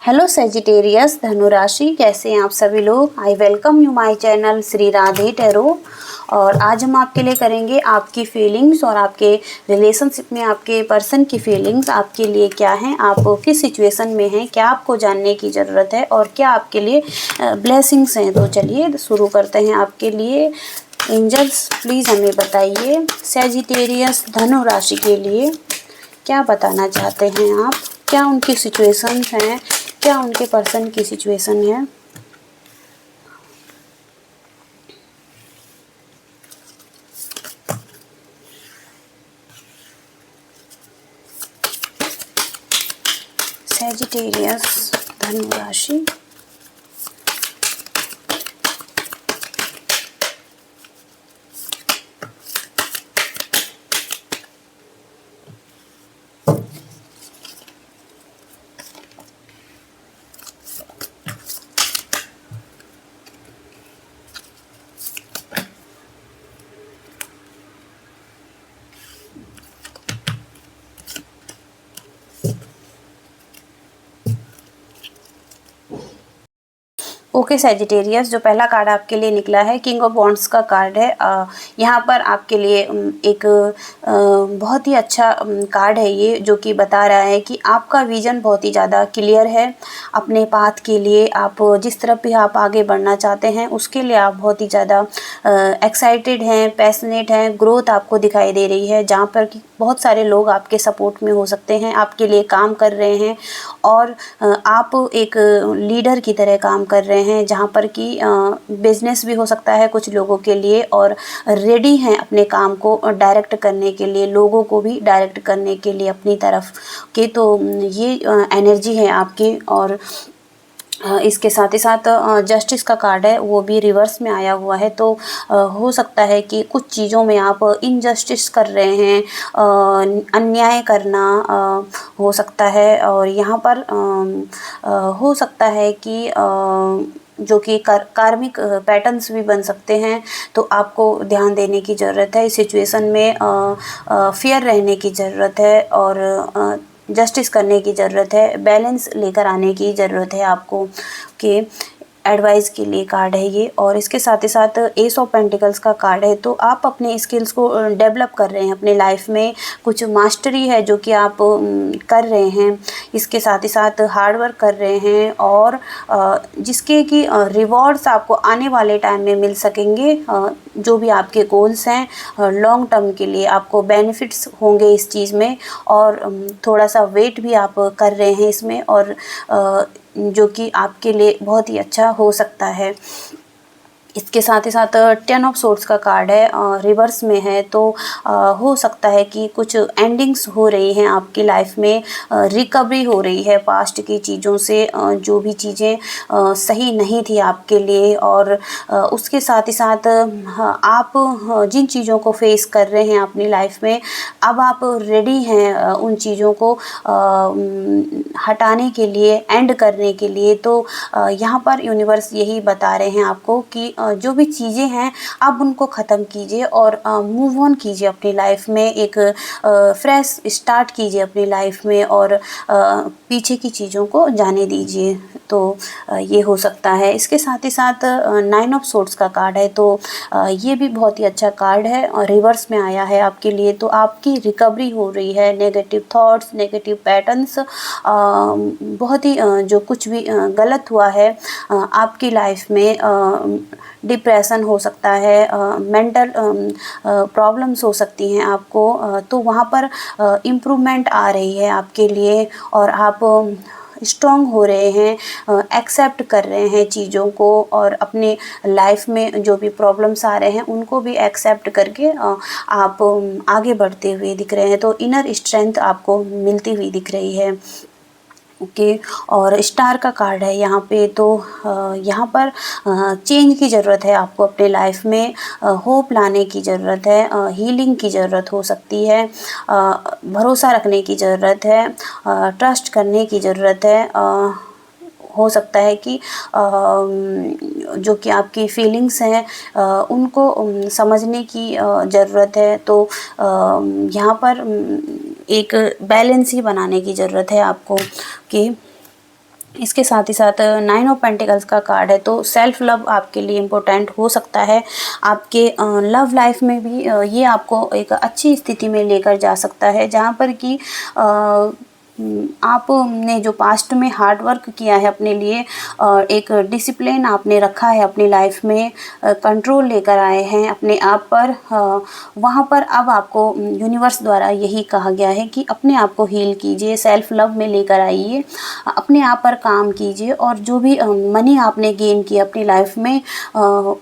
Hello Sagittarius धनु राशि, कैसे हैं आप सभी लोग। I welcome you my channel Shri Radhe tarot. और आज हम आपके लिए करेंगे आपकी फीलिंग्स और आपके रिलेशनशिप में आपके पर्सन की फीलिंग्स आपके लिए क्या हैं, आप किस सिचुएशन में हैं, क्या आपको जानने की ज़रूरत है और क्या आपके लिए ब्लेसिंग्स हैं। तो चलिए शुरू करते हैं। आपके लिए एंजल्स प्लीज़ हमें बताइए सेजिटेरियस धनु राशि के लिए क्या बताना चाहते हैं आप, क्या उनकी सिचुएशन हैं, क्या उनके पर्सन की सिचुएशन है। सेजिटेरियस धनु राशि, ओके सेजिटेरियस, जो पहला कार्ड आपके लिए निकला है किंग ऑफ वॉन्ड्स का कार्ड है। यहाँ पर आपके लिए एक बहुत ही अच्छा कार्ड है ये, जो कि बता रहा है कि आपका विज़न बहुत ही ज़्यादा क्लियर है अपने पाथ के लिए। आप जिस तरफ भी आप आगे बढ़ना चाहते हैं उसके लिए आप बहुत ही ज़्यादा एक्साइटेड हैं, पैशनेट हैं। ग्रोथ आपको दिखाई दे रही है जहाँ पर कि बहुत सारे लोग आपके सपोर्ट में हो सकते हैं, आपके लिए काम कर रहे हैं और आप एक लीडर की तरह काम कर रहे हैं, जहाँ पर कि बिजनेस भी हो सकता है कुछ लोगों के लिए और रेडी हैं अपने काम को डायरेक्ट करने के लिए, लोगों को भी डायरेक्ट करने के लिए अपनी तरफ के। तो ये एनर्जी है आपकी। और इसके साथ ही साथ जस्टिस का कार्ड है, वो भी रिवर्स में आया हुआ है। तो हो सकता है कि कुछ चीज़ों में आप इनजस्टिस कर रहे हैं, अन्याय करना हो सकता है। और यहाँ पर हो सकता है कि जो कि कार्मिक पैटर्न्स भी बन सकते हैं। तो आपको ध्यान देने की ज़रूरत है इस सिचुएशन में, फेयर रहने की ज़रूरत है और जस्टिस करने की ज़रूरत है, बैलेंस लेकर आने की ज़रूरत है आपको कि एडवाइस के लिए कार्ड है ये। और इसके साथ ही साथ एस ऑफ पेंटिकल्स का कार्ड है। तो आप अपने स्किल्स को डेवलप कर रहे हैं अपने लाइफ में, कुछ मास्टरी है जो कि आप कर रहे हैं। इसके साथ ही साथ हार्ड वर्क कर रहे हैं और जिसके कि रिवॉर्ड्स आपको आने वाले टाइम में मिल सकेंगे। जो भी आपके गोल्स हैं लॉन्ग टर्म के लिए आपको बेनिफिट्स होंगे इस चीज़ में। और थोड़ा सा वेट भी आप कर रहे हैं इसमें, और जो कि आपके लिए बहुत ही अच्छा हो सकता है। इसके साथ ही साथ 10 ऑफ सोर्ड्स का कार्ड है, रिवर्स में है। तो हो सकता है कि कुछ एंडिंग्स हो रही हैं आपकी लाइफ में, रिकवरी हो रही है पास्ट की चीज़ों से, जो भी चीज़ें सही नहीं थी आपके लिए। और उसके साथ ही साथ आप जिन चीज़ों को फेस कर रहे हैं अपनी लाइफ में, अब आप रेडी हैं उन चीज़ों को हटाने के लिए, एंड करने के लिए। तो यहाँ पर यूनिवर्स यही बता रहे हैं आपको कि जो भी चीज़ें हैं आप उनको ख़त्म कीजिए और मूव ऑन कीजिए अपनी लाइफ में, एक फ्रेश स्टार्ट कीजिए अपनी लाइफ में और पीछे की चीज़ों को जाने दीजिए। तो ये हो सकता है। इसके साथ ही साथ 9 ऑफ सोर्ड्स का कार्ड है। तो ये भी बहुत ही अच्छा कार्ड है और रिवर्स में आया है आपके लिए। तो आपकी रिकवरी हो रही है, नेगेटिव थॉट्स, नेगेटिव पैटर्न्स, बहुत ही जो कुछ भी गलत हुआ है आपकी लाइफ में, डिप्रेशन हो सकता है, मेंटल प्रॉब्लम्स हो सकती हैं आपको, तो वहाँ पर इम्प्रूवमेंट आ रही है आपके लिए और आप स्ट्रॉन्ग हो रहे हैं, एक्सेप्ट कर रहे हैं चीज़ों को और अपने लाइफ में जो भी प्रॉब्लम्स आ रहे हैं उनको भी एक्सेप्ट करके आप आगे बढ़ते हुए दिख रहे हैं। तो इनर स्ट्रेंथ आपको मिलती हुई दिख रही है। ओके और स्टार का कार्ड है यहाँ पे। तो यहाँ पर चेंज की ज़रूरत है आपको अपने लाइफ में, होप लाने की ज़रूरत है, हीलिंग की ज़रूरत हो सकती है, भरोसा रखने की ज़रूरत है, ट्रस्ट करने की ज़रूरत है। हो सकता है कि जो कि आपकी फीलिंग्स हैं उनको समझने की ज़रूरत है। तो यहाँ पर एक बैलेंस ही बनाने की ज़रूरत है आपको कि इसके साथ ही साथ 9 ऑफ पेंटिकल्स का कार्ड है, तो सेल्फ लव आपके लिए इम्पोर्टेंट हो सकता है। आपके लव लाइफ में भी ये आपको एक अच्छी स्थिति में लेकर जा सकता है, जहाँ पर कि आपने जो पास्ट में हार्ड वर्क किया है अपने लिए, एक डिसिप्लिन आपने रखा है अपनी लाइफ में, कंट्रोल लेकर आए हैं अपने आप पर, वहाँ पर अब आपको यूनिवर्स द्वारा यही कहा गया है कि अपने आप को हील कीजिए, सेल्फ लव में लेकर आइए, अपने आप पर काम कीजिए, और जो भी मनी आपने गेन किया अपनी लाइफ में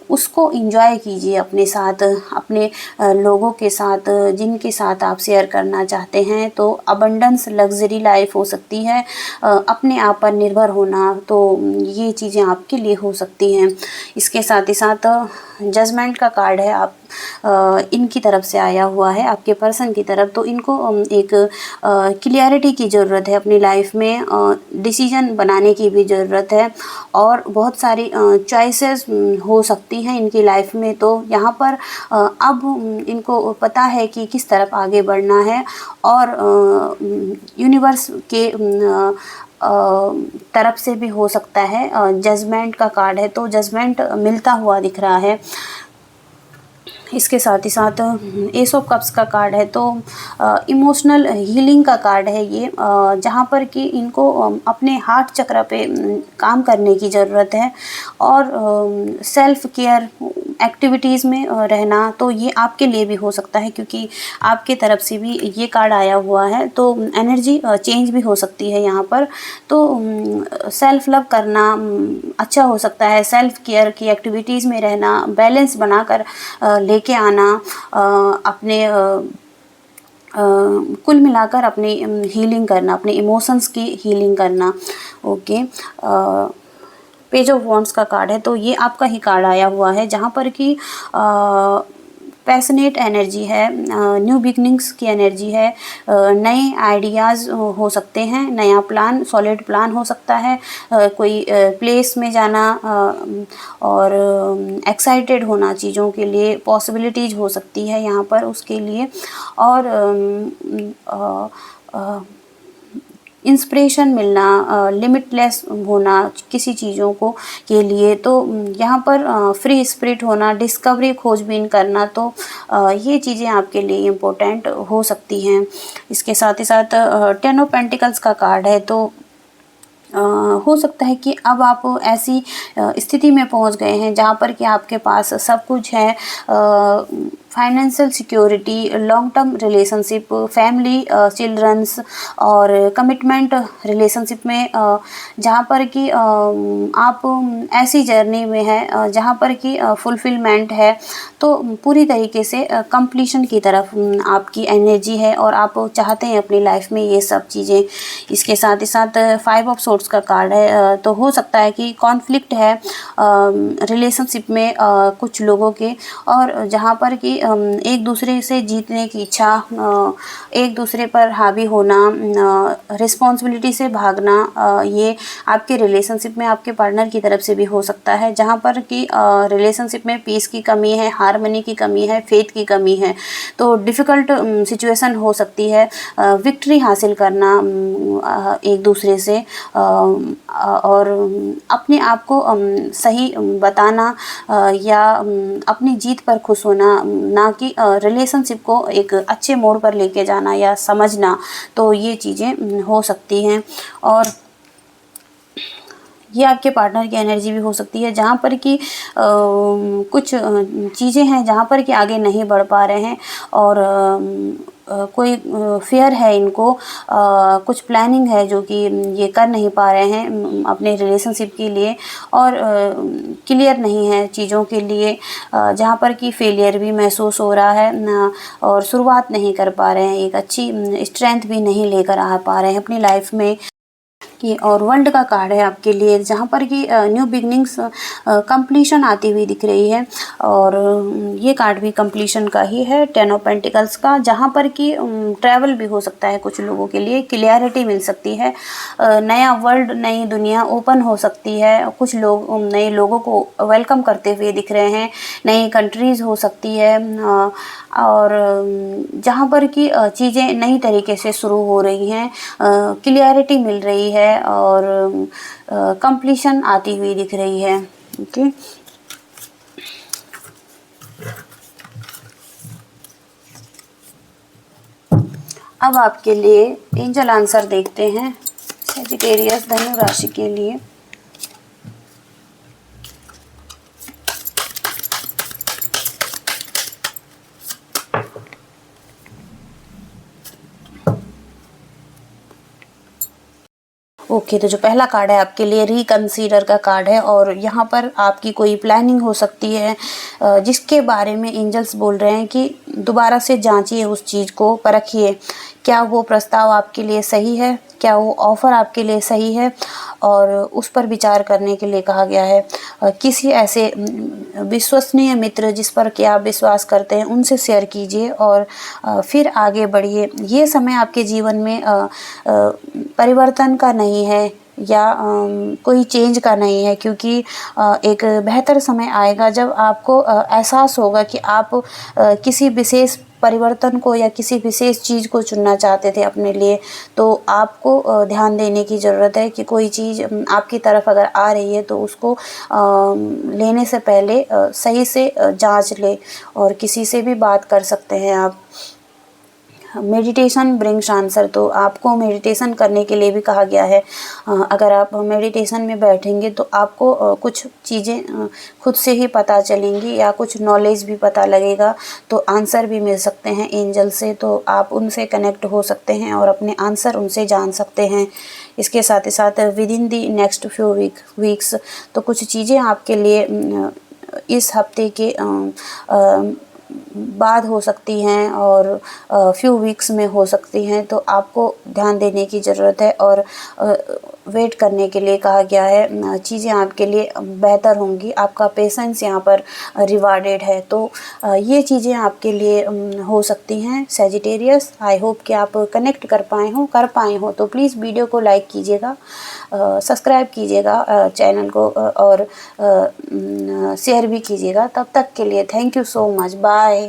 उसको इंजॉय कीजिए अपने साथ, अपने लोगों के साथ जिनके साथ आप शेयर करना चाहते हैं। तो अबंडेंस लग्जरी लाइफ हो सकती है, अपने आप पर निर्भर होना, तो ये चीज़ें आपके लिए हो सकती हैं। इसके साथ ही साथ जजमेंट का कार्ड है, आप इनकी तरफ से आया हुआ है आपके पर्सन की तरफ, तो इनको एक क्लियरिटी की ज़रूरत है अपनी लाइफ में, डिसीजन बनाने की भी ज़रूरत है, और बहुत सारी चॉइसेस हो सकती हैं इनकी लाइफ में। तो यहाँ पर अब इनको पता है कि किस तरफ आगे बढ़ना है, और यूनिवर्स के तरफ से भी हो सकता है। जजमेंट का कार्ड है, तो जजमेंट मिलता हुआ दिख रहा है। इसके साथ ही साथ एस ऑफ कप्स का कार्ड है, तो इमोशनल हीलिंग का कार्ड है ये, जहाँ पर कि इनको अपने हार्ट चक्र पे काम करने की ज़रूरत है, और सेल्फ केयर एक्टिविटीज़ में रहना, तो ये आपके लिए भी हो सकता है, क्योंकि आपके तरफ से भी ये कार्ड आया हुआ है, तो एनर्जी चेंज भी हो सकती है यहाँ पर। तो सेल्फ लव करना अच्छा हो सकता है, सेल्फ केयर की एक्टिविटीज़ में रहना, बैलेंस बनाकर लेके आना, अपने कुल मिलाकर अपनी हीलिंग करना, अपने इमोशंस की हीलिंग करना। ओके, पेज ऑफ वॉन्ड्स का कार्ड है, तो ये आपका ही कार्ड आया हुआ है, जहाँ पर कि पैशनेट एनर्जी है, न्यू बिगनिंग्स की एनर्जी है, नए आइडियाज़ हो सकते हैं, नया प्लान, सॉलिड प्लान हो सकता है, कोई प्लेस में जाना, और एक्साइटेड होना चीज़ों के लिए, पॉसिबिलिटीज़ हो सकती है यहाँ पर उसके लिए, और इंस्पिरेशन मिलना, लिमिटलेस होना किसी चीज़ों को के लिए, तो यहाँ पर फ्री स्पिरिट होना, डिस्कवरी खोजबीन करना, तो ये चीज़ें आपके लिए इम्पोर्टेंट हो सकती हैं। इसके साथ ही साथ 10 ऑफ पेंटिकल्स का कार्ड है, तो हो सकता है कि अब आप ऐसी स्थिति में पहुंच गए हैं जहां पर कि आपके पास सब कुछ है, financial security, long term relationship, family, childrens, और कमिटमेंट रिलेशनशिप में, जहाँ पर कि आप ऐसी जर्नी में हैं जहाँ पर कि फुलफिलमेंट है, तो पूरी तरीके से कंप्लीशन की तरफ आपकी एनर्जी है, और आप चाहते हैं अपनी लाइफ में ये सब चीज़ें। इसके साथ ही साथ 5 ऑफ सोर्ड्स का कार्ड है, तो हो सकता है कि कॉन्फ्लिक्ट है रिलेशनशिप में कुछ लोगों के, और जहाँ पर कि एक दूसरे से जीतने की इच्छा, एक दूसरे पर हावी होना, रिस्पॉन्सिबिलिटी से भागना, ये आपके रिलेशनशिप में आपके पार्टनर की तरफ से भी हो सकता है, जहाँ पर कि रिलेशनशिप में पीस की कमी है, हार्मनी की कमी है, फेथ की कमी है, तो डिफ़िकल्ट सिचुएशन हो सकती है विक्ट्री हासिल करना एक दूसरे से, और अपने आप को सही बताना, या अपनी जीत पर खुश होना, ना कि रिलेशनशिप को एक अच्छे मोड़ पर लेके जाना या समझना, तो ये चीज़ें हो सकती हैं। और ये आपके पार्टनर की एनर्जी भी हो सकती है, जहाँ पर कि कुछ चीज़ें हैं जहाँ पर कि आगे नहीं बढ़ पा रहे हैं, और कोई फियर है इनको, कुछ प्लानिंग है जो कि ये कर नहीं पा रहे हैं अपने रिलेशनशिप के लिए, और क्लियर नहीं है चीज़ों के लिए, जहाँ पर कि फेलियर भी महसूस हो रहा है, और शुरुआत नहीं कर पा रहे हैं, एक अच्छी स्ट्रेंथ भी नहीं लेकर आ पा रहे हैं अपनी लाइफ में। कि और वर्ल्ड का कार्ड है आपके लिए, जहाँ पर कि न्यू बिगनिंग्स, कंप्लीशन आती हुई दिख रही है, और ये कार्ड भी कंप्लीशन का ही है, 10 ऑफ पेंटिकल्स का, जहाँ पर कि ट्रैवल भी हो सकता है कुछ लोगों के लिए, क्लियरिटी मिल सकती है, नया वर्ल्ड, नई दुनिया ओपन हो सकती है, कुछ लोग नए लोगों को वेलकम करते हुए दिख रहे हैं, नई कंट्रीज़ हो सकती है, और जहाँ पर कि चीज़ें नई तरीके से शुरू हो रही हैं, क्लियरिटी मिल रही है, है और कंप्लीशन आती हुई दिख रही है। ओके, अब आपके लिए एंजल आंसर देखते हैं सजिटेरियस धनु राशि के लिए। ओके, तो जो पहला कार्ड है आपके लिए रिकंसीडर का कार्ड है और यहाँ पर आपकी कोई प्लानिंग हो सकती है जिसके बारे में एंजल्स बोल रहे हैं कि दोबारा से जांचिए, उस चीज़ को परखिए, क्या वो प्रस्ताव आपके लिए सही है, क्या वो ऑफ़र आपके लिए सही है, और उस पर विचार करने के लिए कहा गया है। किसी ऐसे विश्वसनीय मित्र जिस पर कि आप विश्वास करते हैं उनसे शेयर कीजिए और फिर आगे बढ़िए। ये समय आपके जीवन में परिवर्तन का नहीं है या कोई चेंज का नहीं है, क्योंकि एक बेहतर समय आएगा जब आपको एहसास होगा कि आप किसी विशेष परिवर्तन को या किसी विशेष चीज़ को चुनना चाहते थे अपने लिए। तो आपको ध्यान देने की ज़रूरत है कि कोई चीज़ आपकी तरफ अगर आ रही है तो उसको लेने से पहले सही से जांच ले, और किसी से भी बात कर सकते हैं आप। मेडिटेशन ब्रिंग्स आंसर, तो आपको मेडिटेशन करने के लिए भी कहा गया है। अगर आप मेडिटेशन में बैठेंगे तो आपको कुछ चीज़ें खुद से ही पता चलेंगी या कुछ नॉलेज भी पता लगेगा, तो आंसर भी मिल सकते हैं एंजल से, तो आप उनसे कनेक्ट हो सकते हैं और अपने आंसर उनसे जान सकते हैं। इसके साथ ही साथ with in the next few weeks तो कुछ चीज़ें आपके लिए इस हफ्ते के बाद हो सकती हैं और फ्यू वीक्स में हो सकती हैं, तो आपको ध्यान देने की ज़रूरत है और वेट करने के लिए कहा गया है। चीज़ें आपके लिए बेहतर होंगी, आपका पेशेंस यहाँ पर रिवार्डेड है, तो ये चीज़ें आपके लिए हो सकती हैं सजिटेरियस। आई होप कि आप कनेक्ट कर पाए हो तो प्लीज़ वीडियो को लाइक कीजिएगा, सब्सक्राइब कीजिएगा चैनल को और शेयर भी कीजिएगा। तब तक के लिए thank you so much, bye.